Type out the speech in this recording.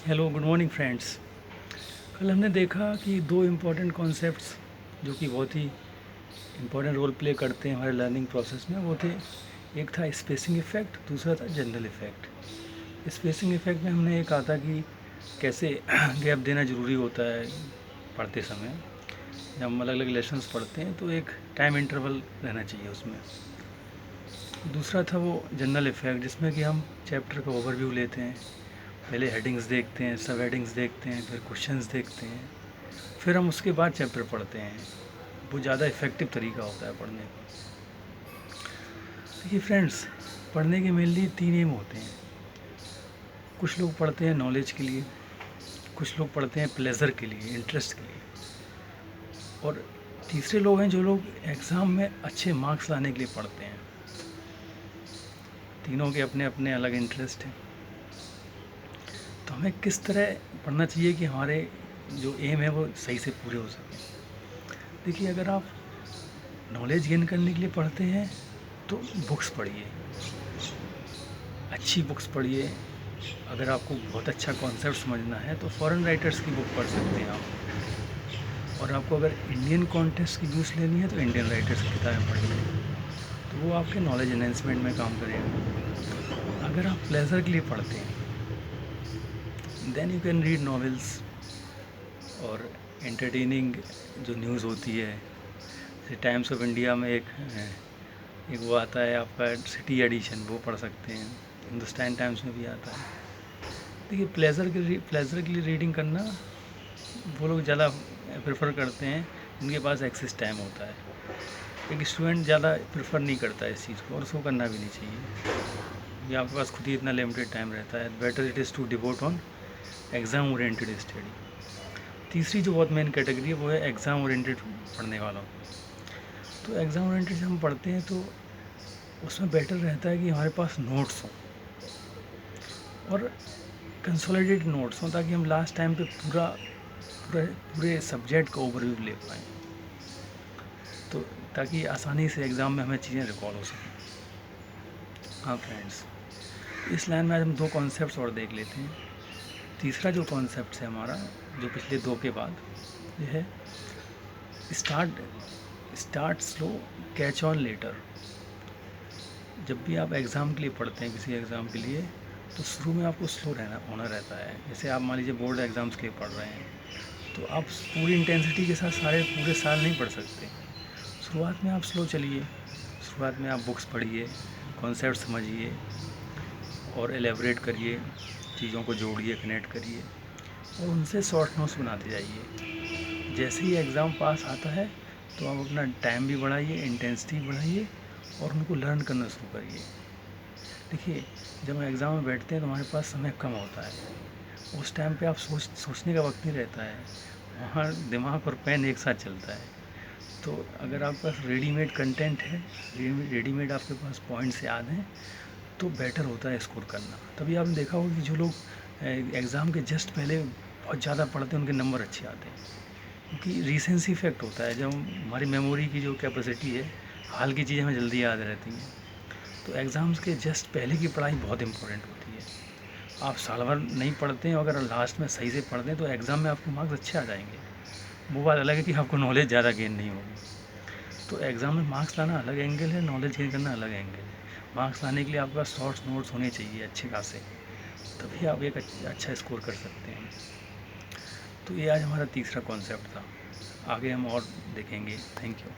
Hello, good morning friends. कल हमने देखा कि दो इम्पॉर्टेंट कॉन्सेप्ट्स जो कि बहुत ही इम्पॉर्टेंट रोल प्ले करते हैं हमारे लर्निंग प्रोसेस में, वो थे, एक था स्पेसिंग इफ़ेक्ट, दूसरा था जनरल इफ़ेक्ट। स्पेसिंग इफ़ेक्ट में हमने ये कहा था कि कैसे गैप देना ज़रूरी होता है पढ़ते समय। जब हम अलग अलग लेसन्स पढ़ते हैं तो एक टाइम इंटरवल रहना चाहिए उसमें। दूसरा था वो जनरल इफ़ेक्ट, जिसमें कि हम चैप्टर का ओवरव्यू लेते हैं, पहले हेडिंग्स देखते हैं, सब हेडिंग्स देखते हैं, फिर क्वेश्चंस देखते हैं, फिर हम उसके बाद चैप्टर पढ़ते हैं। वो ज़्यादा इफ़ेक्टिव तरीका होता है पढ़ने का। देखिए फ्रेंड्स, पढ़ने के मेनली तीन एम होते हैं। कुछ लोग पढ़ते हैं नॉलेज के लिए, कुछ लोग पढ़ते हैं प्लेज़र के लिए, इंटरेस्ट के लिए, और तीसरे लोग हैं जो लोग एग्ज़ाम में अच्छे मार्क्स लाने के लिए पढ़ते हैं। तीनों के अपने अपने अलग इंटरेस्ट हैं। तो हमें किस तरह पढ़ना चाहिए कि हमारे जो एम है वो सही से पूरे हो सकें। देखिए, अगर आप नॉलेज गेन करने के लिए पढ़ते हैं तो बुक्स पढ़िए, अच्छी बुक्स पढ़िए। अगर आपको बहुत अच्छा कॉन्सेप्ट समझना है तो फॉरेन राइटर्स की बुक पढ़ सकते हैं आप। और आपको अगर इंडियन कॉन्टेक्स्ट की न्यूज़ लेनी है तो इंडियन राइटर्स की किताबें पढ़िए, तो वो आपके नॉलेज एनहेंसमेंट में काम करेगा। अगर आप प्लेजर के लिए पढ़ते हैं, then you can read novels और एंटरटेनिंग जो न्यूज़ होती है। जैसे टाइम्स ऑफ इंडिया में एक वो आता है आपका सिटी एडिशन, वो पढ़ सकते हैं। हिंदुस्तान टाइम्स में भी आता है। देखिए, प्लेज़र के लिए रीडिंग करना वो लोग ज़्यादा प्रेफर करते हैं जिनके पास एक्सेस टाइम होता है। एक स्टूडेंट ज़्यादा प्रेफर नहीं करता है इस चीज़ को, और उसको करना भी नहीं चाहिए। ये आपके पास खुद ही इतना लिमिटेड टाइम रहता है। Better it is to devote on exam oriented study. तीसरी जो बहुत मेन कैटेगरी है वो है एग्ज़ाम ओरिएंटेड पढ़ने वालों। तो एग्ज़ाम ओरिएंटेड जब हम पढ़ते हैं तो उसमें बेटर रहता है कि हमारे पास नोट्स हों, और कंसोलिडेटेड नोट्स हों, ताकि हम लास्ट टाइम पे पूरा पूरे पूरे सब्जेक्ट का ओवरव्यू ले पाएँ, तो ताकि आसानी से एग्ज़ाम में हमें चीज़ें रिकॉल हो सकें। हाँ फ्रेंड्स, इस लाइन में आज हम दो कॉन्सेप्ट्स और देख लेते हैं। तीसरा जो कॉन्सेप्ट है हमारा, जो पिछले दो के बाद, ये है start start slow, catch on later. जब भी आप एग्ज़ाम के लिए पढ़ते हैं, किसी एग्ज़ाम के लिए, तो शुरू में आपको स्लो रहना होना रहता है। जैसे आप मान लीजिए बोर्ड एग्ज़ाम्स के लिए पढ़ रहे हैं, तो आप पूरी इंटेंसिटी के साथ सारे पूरे साल नहीं पढ़ सकते। शुरुआत में आप स्लो चलिए, शुरुआत में आप बुक्स पढ़िए, कॉन्सेप्ट समझिए और एलेबरेट करिए, चीज़ों को जोड़िए, कनेक्ट करिए, और उनसे शॉर्ट नोट्स बनाते जाइए। जैसे ही एग्ज़ाम पास आता है तो आप अपना टाइम भी बढ़ाइए, इंटेंसिटी बढ़ाइए, और उनको लर्न करना शुरू करिए। देखिए, जब हम एग्ज़ाम में बैठते हैं तो हमारे पास समय कम होता है। उस टाइम पे आप सोचने का वक्त नहीं रहता है। वहाँ दिमाग और पेन एक साथ चलता है। तो अगर आपके पास रेडीमेड कंटेंट है, रेडीमेड आपके पास पॉइंट्स याद हैं, तो बेटर होता है स्कोर करना। तभी आपने देखा होगा कि जो लोग एग्ज़ाम के जस्ट पहले बहुत ज़्यादा पढ़ते हैं उनके नंबर अच्छे आते हैं, क्योंकि रीसेंसी इफ़ेक्ट होता है। जब हमारी मेमोरी की जो कैपेसिटी है, हाल की चीज़ें हमें जल्दी याद रहती हैं। तो एग्ज़ाम्स के जस्ट पहले की पढ़ाई बहुत इंपॉर्टेंट होती है। आप साल भर नहीं पढ़ते हैं, अगर लास्ट में सही से पढ़ दें तो एग्ज़ाम में आपके मार्क्स अच्छे आ जाएंगे। वो बात अलग है कि आपको नॉलेज ज़्यादा गेन नहीं होगी। तो एग्ज़ाम में मार्क्स लाना अलग एंगल है, नॉलेज गेन करना अलग एंगल है। मार्क्स लाने के लिए आपके पास शॉर्ट्स नोट्स होने चाहिए अच्छे खासे, तभी आप एक अच्छा स्कोर कर सकते हैं। तो ये आज हमारा तीसरा कॉन्सेप्ट था। आगे हम और देखेंगे। Thank you.